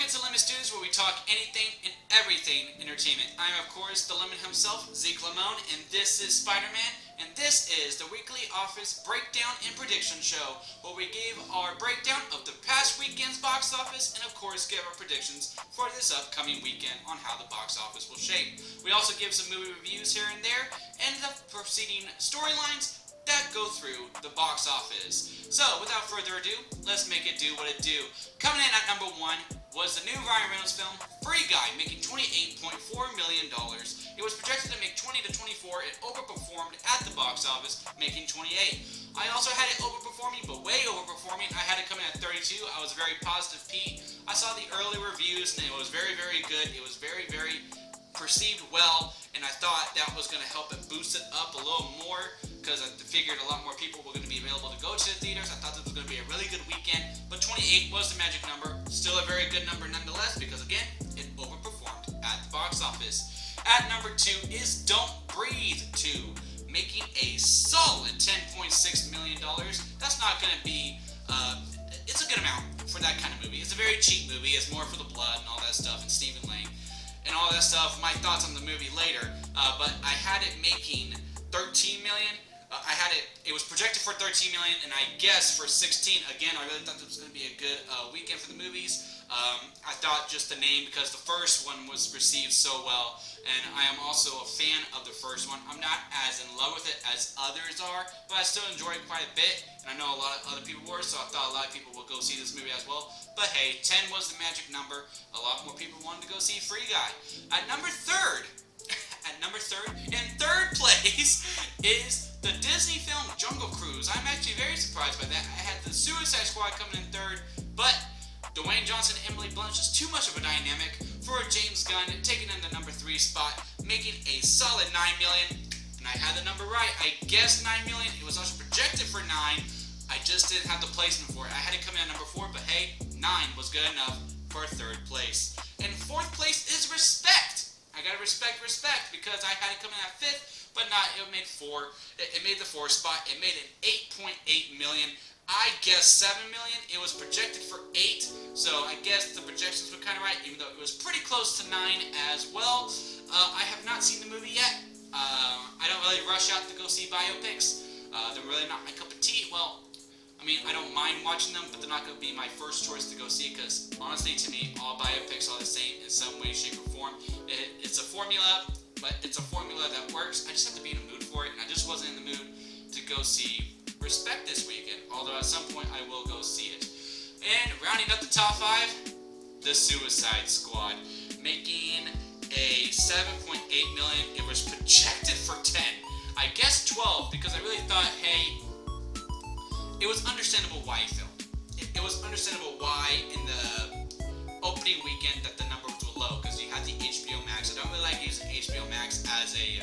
Welcome to Lemon Studios, where we talk anything and everything entertainment. I'm, of course, the Lemon himself, Zeke Lamone, and this is Spider-Man, and this is the weekly office breakdown and prediction show, where we give our breakdown of the past weekend's box office, and of course, give our predictions for this upcoming weekend on how the box office will shape. We also give some movie reviews here and there, and the preceding storylines that go through the box office. So, without further ado, let's make it do what it do. Coming in at number 1 was the new Ryan Reynolds film, Free Guy, making $28.4 million. It was projected to make 20 to 24. It overperformed at the box office, making 28. I also had it overperforming, but way overperforming. I had it coming at 32. I was very positive, Pete. I saw the early reviews, and it was very, very good. It was very, very perceived well, and I thought that was going to help it boost it up a little more, because I figured a lot more people were going to be available to go to the theaters. I thought this was going to be a really good weekend, but 28 was the magic number. Still a very good number nonetheless, because again, it overperformed at the box office. At number 2 is Don't Breathe 2, making a solid $10.6 million. That's not going to be, it's a good amount for that kind of movie. It's a very cheap movie. It's more for the blood and all that stuff, and Stephen Lang and all that stuff. My thoughts on the movie later, but I had it making $13 million. It was projected for $13 million, and I guess for 16. Again, I really thought this was going to be a good weekend for the movies. I thought just the name, because the first one was received so well, and I am also a fan of the first one. I'm not as in love with it as others are, but I still enjoy it quite a bit, and I know a lot of other people were, so I thought a lot of people would go see this movie as well. But hey, 10 was the magic number. A lot more people wanted to go see Free Guy. At number 3, in third place is the Disney film Jungle Cruise. I'm actually very surprised by that. I had the Suicide Squad coming in 3rd, but Dwayne Johnson and Emily Blunt is too much of a dynamic for James Gunn taking in the number 3 spot, making a solid $9 million. And I had the number right. I guessed $9 million. It was also projected for 9. I just didn't have the placement for it. I had it coming at number 4, but hey, 9 was good enough for 3rd place. And 4th place is Respect. I gotta respect, because I had it coming at 5th, but not. It made 4. It made the 4th spot. It made an $8.8 million. I guessed $7 million. It was projected for 8, so I guess the projections were kind of right, even though it was pretty close to 9 as well. I have not seen the movie yet. I don't really rush out to go see biopics. They're really not my cup of tea. Well, I mean, I don't mind watching them, but they're not going to be my first choice to go see, because honestly, to me, all biopics are the same in some way, shape, or form. It's a formula, but it's a formula that works. I just have to be in the mood for it, and I just wasn't in the mood to go see Respect this weekend, although at some point I will go see it. And rounding up the top 5, the Suicide Squad, making a $7.8 million. It was projected for 10. I guess 12, because I really thought, hey, it was understandable why he filmed. It was understandable why in the opening weekend that the numbers were low, because you had the HBO Max. I don't really like using HBO Max as a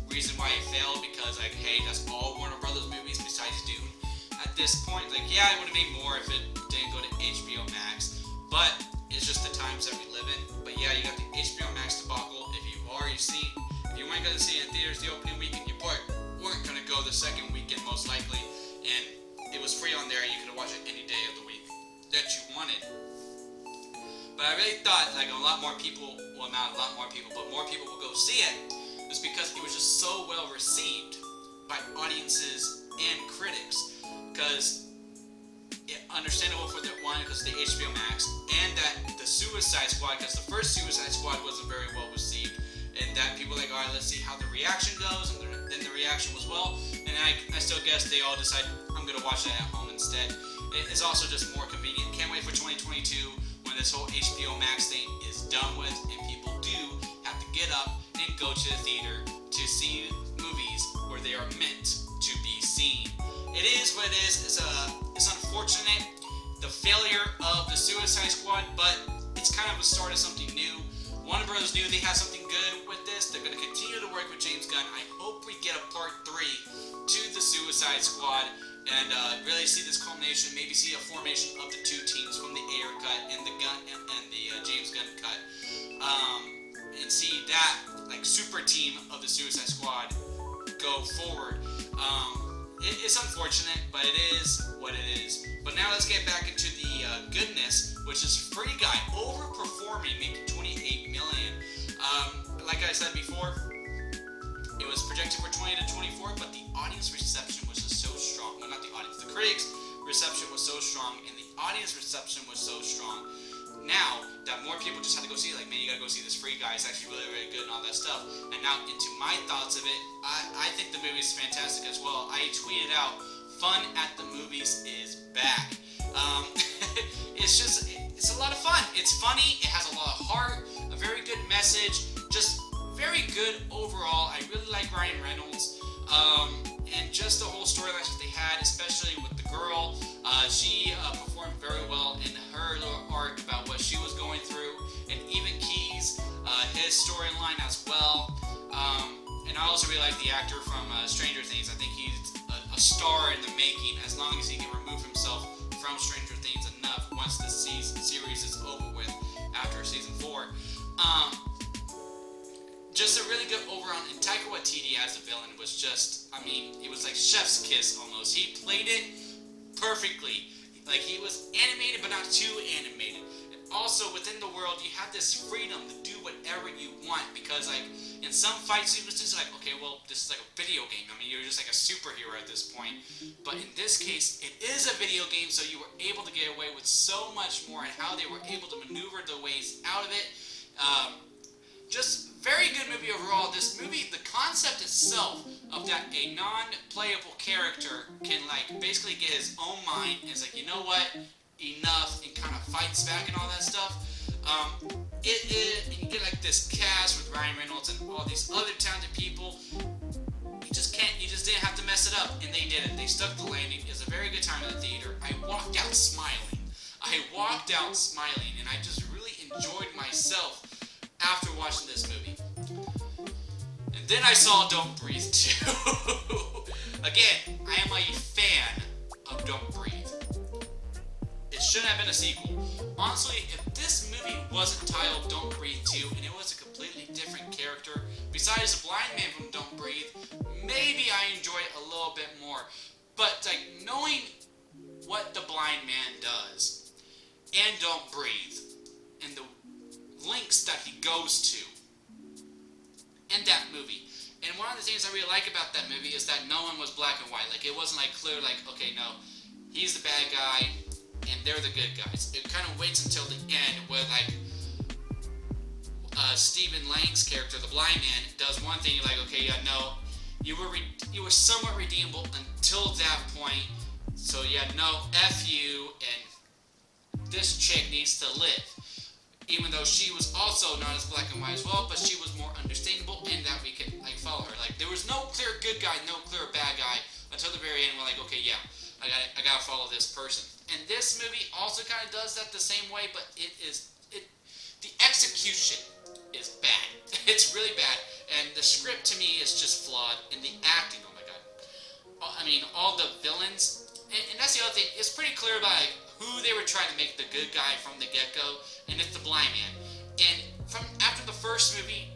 reason why it failed, because like, hey, that's all Warner Brothers movies besides Dune. At this point, like, yeah, it would have made more if it didn't go to HBO Max, but it's just the times that we live in. But yeah, you got the HBO Max debacle. If you weren't going to see it in theaters the opening weekend, you weren't going to go the second weekend most likely, and it was free on there, and you could have watched it any day of the week that you wanted. But I really thought, like, a lot more people, well, not a lot more people, but more people will go see it, is because it was just so well received by audiences and critics. Because understandable for the one, because the HBO Max, and that the Suicide Squad, because the first Suicide Squad wasn't very well received, and that people were like, alright, let's see how the reaction goes, and then the reaction was well, and I still guess they all decided, I'm going to watch that at home instead. It's also just more convenient. Can't wait for 2022 when this whole HBO Max thing is done with, and people do have to get up and go to the theater to see movies where they are meant to be seen. It is what it is. It's unfortunate, the failure of the Suicide Squad, but it's kind of a start of something new. Warner Brothers knew they had something good with this. They're going to continue to work with James Gunn. I hope we get a part 3 to the Suicide Squad, and really see this culmination, maybe see a formation of the 2 teams from the Ayer cut and the James Gunn cut, and see that like super team of the Suicide Squad go forward. It's unfortunate, but it is what it is. But now let's get back into the goodness which is Free Guy overperforming, making $28 million. Like I said before, it was projected for 20 to 24, but the audience reception was just so strong. Well, not the audience, the critics' reception was so strong, and the audience reception was so strong. Now that more people just had to go see it, like, man, you gotta go see this Free Guy. It's actually really, really good and all that stuff. And now into my thoughts of it, I think the movie is fantastic as well. I tweeted out, "Fun at the movies is back." It's a lot of fun. It's funny. It has a lot of heart. A very good message. Just very good overall. I really like Ryan Reynolds. And just the whole storyline that they had, especially with the girl. She performed very well in her little arc about what she was going through. And even Keys, his storyline as well. And I also really like the actor from Stranger Things. I think he's a star in the making, as long as he can remove himself from Stranger Things enough once the series is over with after season 4. Just a really good overall, and Taika Waititi as the villain was just, I mean, it was like chef's kiss almost. He played it perfectly. Like, he was animated, but not too animated. And also, within the world, you have this freedom to do whatever you want, because, like, in some fight sequences, like, okay, well, this is like a video game. I mean, you're just like a superhero at this point. But in this case, it is a video game, so you were able to get away with so much more, and how they were able to maneuver the ways out of it. Just very good movie overall. This movie, the concept itself of that a non-playable character can, like, basically get his own mind and it's like, you know what, enough, and kind of fights back and all that stuff. And you get like this cast with Ryan Reynolds and all these other talented people. You just didn't have to mess it up, and they did it. They stuck the landing. It was a very good time in the theater. I walked out smiling, and I just really enjoyed myself after watching this movie. And then I saw Don't Breathe 2. Again, I am a fan of Don't Breathe. It shouldn't have been a sequel. Honestly, if this movie wasn't titled Don't Breathe 2 and it was a completely different character besides the blind man from Don't Breathe, maybe I enjoy it a little bit more. But, like, knowing what the blind man does and Don't Breathe and the links that he goes to in that movie. And one of the things I really like about that movie is that no one was black and white. Like, it wasn't like clear, like, okay, no, he's the bad guy and they're the good guys. It kind of waits until the end where, like, Stephen Lang's character, the blind man, does one thing. You're like, okay, yeah, no, you were somewhat redeemable until that point. So yeah, no, F you, and this chick needs to live. Even though she was also not as black and white as well, but she was more understandable in that we could, like, follow her. Like, there was no clear good guy, no clear bad guy until the very end. We're like, okay, yeah, I gotta follow this person. And this movie also kind of does that the same way, but the execution is bad. It's really bad, and the script to me is just flawed, and the acting, oh my god. I mean, all the villains, and that's the other thing. It's pretty clear about, like, who they were trying to make the good guy from the get-go, and it's the blind man. And from after the first movie,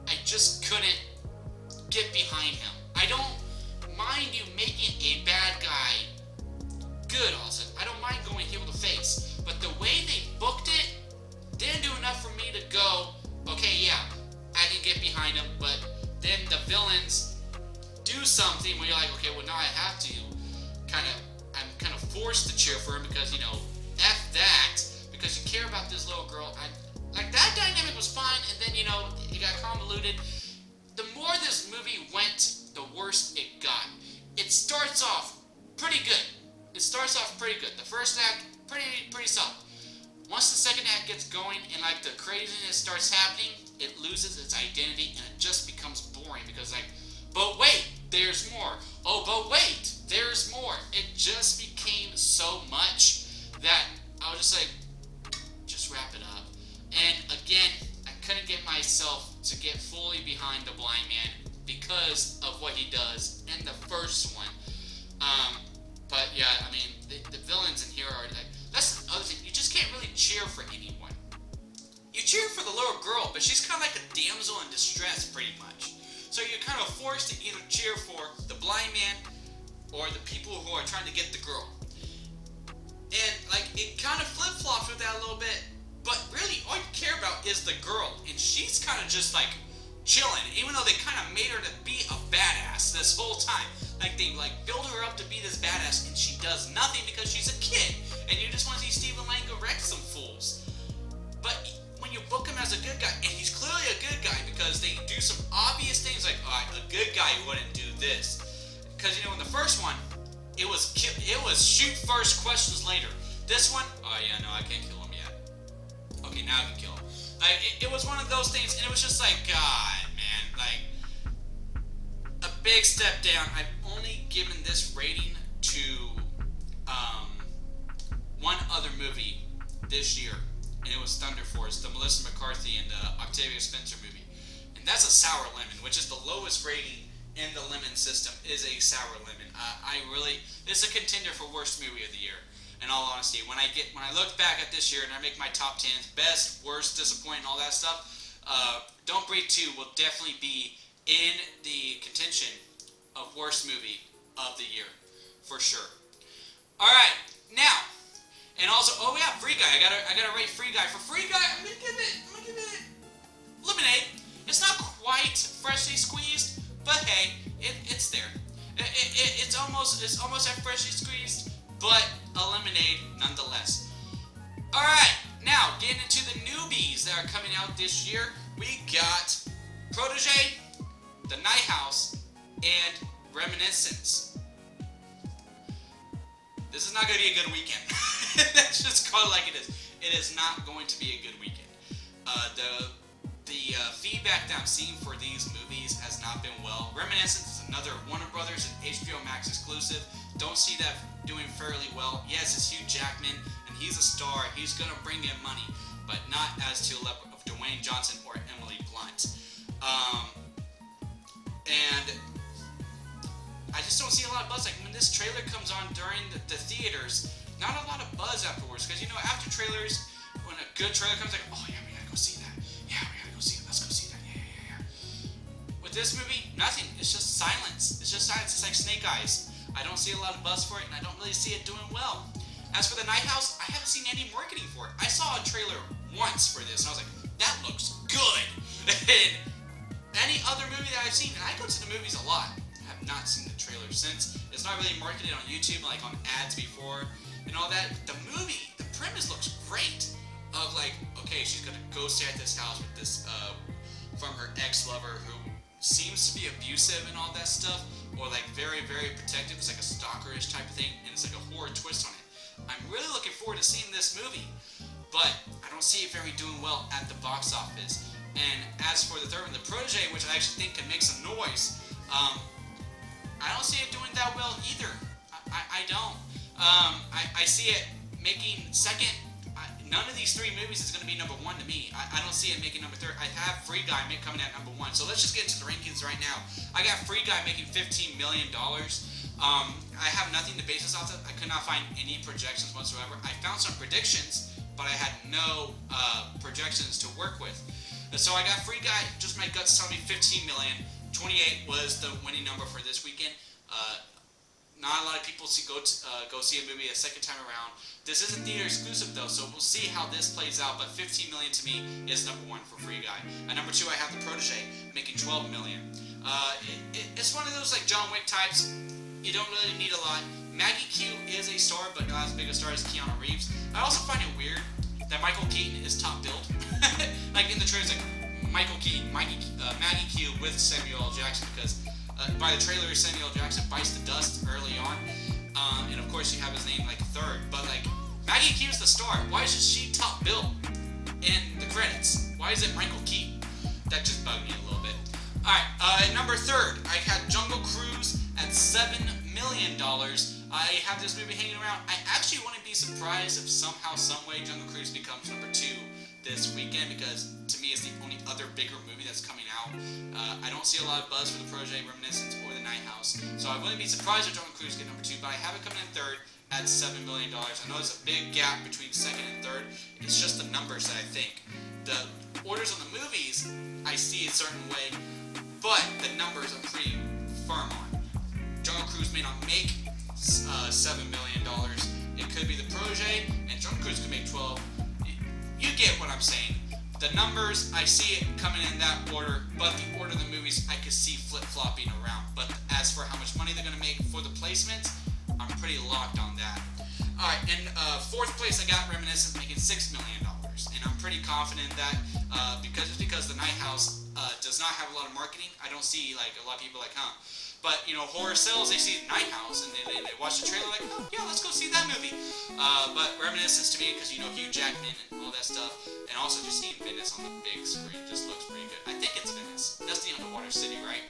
I just couldn't get behind him. I don't mind you making a bad guy good, also. I don't mind going heel to face, but the way they booked it didn't do enough for me to go, okay, yeah, I can get behind him. But then the villains do something where you're like, okay, well, now I have to I'm kind of forced to cheer for him because, you know, F that, because you care about this little girl. Like, that dynamic was fine, and then, you know, it got convoluted. The more this movie went, the worse it got. It starts off pretty good. The first act, pretty solid. Once the second act gets going and, like, the craziness starts happening, it loses its identity and it just becomes boring because, like, but wait, there's more. Oh, but wait, there's more. It just became so much that I was just like, just wrap it up. And again, I couldn't get myself to get fully behind the blind man because of what he does in the first one. But yeah, I mean, the villains in here are like, that's the other thing. You just can't really cheer for anyone. You cheer for the little girl, but she's kind of like a damsel in distress, pretty much. So you're kind of forced to either cheer for the blind man or the people who are trying to get the girl. And like it kind of flip flops with that a little bit, but really all you care about is the girl, and she's kind of just like chilling, even though they kind of made her to be a badass this whole time. Like they like build her up to be this badass, and she does nothing because she's a kid, and you just want to see Stephen Lang go wreck some fools. But when you book him as a good guy, and he's clearly a good guy because they do some obvious things like, a good guy wouldn't do this, because in the first one, it was shoot first, questions later. This one, oh yeah, no, I can't kill him yet. Okay, now I can kill him. Like it was one of those things, and it was just like, God, man, like a big step down. I've only given this rating to one other movie this year, and it was Thunder Force, the Melissa McCarthy and Octavia Spencer movie, and that's a sour lemon, which is the lowest rating in the lemon system. Is a sour lemon. It's a contender for worst movie of the year. In all honesty, when I look back at this year and I make my top 10s, best, worst, disappointing, all that stuff, Don't Breathe 2 will definitely be in the contention of worst movie of the year, for sure. All right, now, and also, oh yeah, Free Guy. I gotta rate Free Guy. For Free Guy, I'm gonna give it Lemonade. It's not quite freshly squeezed, but hey, it's there. It's almost that freshly squeezed, but a lemonade nonetheless. All right, now getting into the newbies that are coming out this year, we got Protege, The Night House, and Reminiscence. This is not going to be a good weekend. Let's just call it like it is. It is not going to be a good weekend. The feedback that I'm seeing for these movies has not been well. Reminiscence is another Warner Brothers and HBO Max exclusive. Don't see that doing fairly well. Yes, it's Hugh Jackman, and he's a star. He's going to bring in money, but not as to the level of Dwayne Johnson or Emily Blunt. And I just don't see a lot of buzz. Like when this trailer comes on during the theaters, not a lot of buzz afterwards. Because after trailers, when a good trailer comes, like, oh yeah, we gotta go see that. Yeah, we gotta go see it. Let's go see that. Yeah. With this movie, nothing. It's just silence. It's like Snake Eyes. I don't see a lot of buzz for it, and I don't really see it doing well. As for The Night House, I haven't seen any marketing for it. I saw a trailer once for this, and I was like, that looks good. And any other movie that I've seen, and I go to the movies a lot, I have not seen the trailer since. It's not really marketed on YouTube, like on ads before, and all that. The movie, the premise looks great. Of like, okay, she's gonna go stay at this house with this, from her ex-lover who seems to be abusive and all that stuff, or like very, very protective. It's like a stalkerish type of thing, and it's like a horror twist on it. I'm really looking forward to seeing this movie, but I don't see it very doing well at the box office. And as for the third one, The Protege, which I actually think can make some noise, I don't see it doing that well either. I don't. I see it making second. None of these three movies is going to be number one to me. I don't see it making number third. I have Free Guy coming at number one. So let's just get into the rankings right now. I got Free Guy making $15 million. I have nothing to base this off of. I could not find any projections whatsoever. I found some predictions, but I had no projections to work with. So I got Free Guy. Just my guts tell me $15 million. 28 was the winning number for this weekend. Not a lot of people go see a movie a second time around. This isn't theater exclusive though, so we'll see how this plays out. But 15 million to me is number one for Free Guy. At number two, I have The Protege making 12 million. It's one of those like John Wick types. You don't really need a lot. Maggie Q is a star, but not as big a star as Keanu Reeves. I also find it weird that Michael Keaton is top billed. Like in the trailers, like Michael Keaton, Maggie Q with Samuel L. Jackson, because by the trailer, Samuel L. Jackson bites the dust early on, and of course you have his name like third. But like Maggie Q is the star. Why is she top billed in the credits? Why is it Michael Keaton? That just bugged me a little bit. All right, number third, I had Jungle Cruise at $7 million. I have this movie hanging around. I actually wouldn't be surprised if somehow, some way, Jungle Cruise becomes number two this weekend, because to me it's the only other bigger movie that's coming out. I don't see a lot of buzz for The Protege, Reminiscence, or The Night House, so I wouldn't be surprised if Jungle Cruise get number two, but I have it coming in third at $7 million. I know there's a big gap between second and third. It's just the numbers that I think. The orders on the movies, I see a certain way, but the numbers I'm pretty firm on. Jungle Cruise may not make $7 million. It could be The Protege, and Jungle Cruise could make 12. You get what I'm saying. The numbers, I see it coming in that order, but the order of the movies, I could see flip-flopping around. But as for how much money they're going to make for the placements, I'm pretty locked on that. Alright, in fourth place, I got Reminiscence making $6 million. And I'm pretty confident that because The Night House does not have a lot of marketing, I don't see like a lot of people like, huh. But, you know, horror sales, they see Night House and they watch the trailer like, oh, yeah, let's go see that movie. But Reminiscence to me, because, you know, Hugh Jackman and all that stuff, and also just seeing Venice on the big screen just looks pretty good. I think it's Venice. That's the underwater city, right?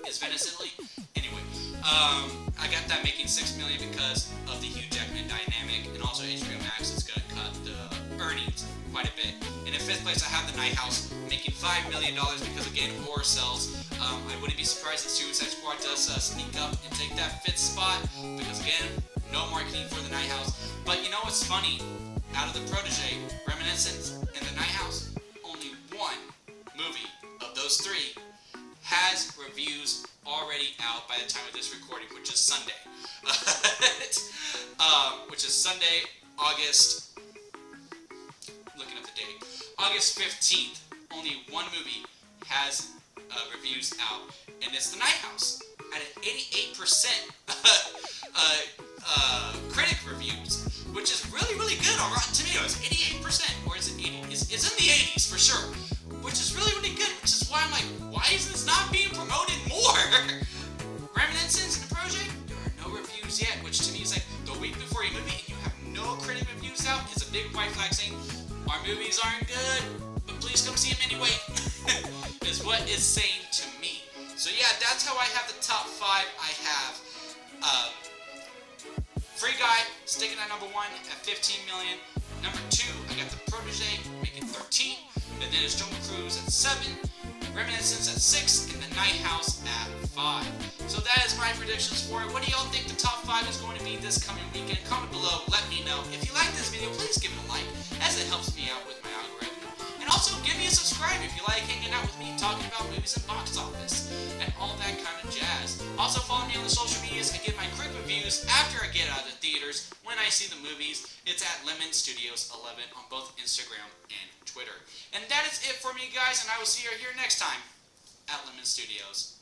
Is Venice, Italy? Anyway, I got that making $6 million because of the Hugh Jackman dynamic, and also HBO Max is going to cut the earnings quite a bit. And in fifth place, I have The Night House making $5 million because, again, horror sells. I wouldn't be surprised if Suicide Squad does sneak up and take that fifth spot because, again, no marketing for The Night House. But you know what's funny? Out of The Protege, Reminiscence, and The Night House, only one movie of those three has reviews already out by the time of this recording, which is Sunday. Which is Sunday, August, looking at the date, August 15th. Only one movie has reviews out, and it's The Night House at an 88% critic reviews, which is really, really good on Rotten Tomatoes. 88%, or is it 80? It's in the 80s for sure, which is really, really good, which is why I'm like, why is this not being promoted more? Reminiscence and The Protege, there are no reviews yet, which to me is like the week before your movie and you have no critic reviews out. It's a big white flag saying, our movies aren't good, but please come see them anyway, is what it's saying to me. So yeah, that's how I have the top 5 I have. Free Guy, sticking at number 1 at $15 million. Number 2, I got The Protege, making 13. And then it's Jungle Cruise at 7. Reminiscence at 6. And The Night House at 5. So that is my predictions for it. What do y'all think the top 5 is going to be this coming weekend? Comment below, let me know. If you like this video, please give it a like, as it helps me out with my algorithm. And also, give me a subscribe if you like hanging out with me, talking about movies and box office, and all that kind of jazz. Also, follow me on the social medias. I give my quick reviews after I get out of the theaters, when I see the movies. It's at Lemon Studios 11 on both Instagram and Twitter. And that is it for me, guys, and I will see you here next time at Lemon Studios.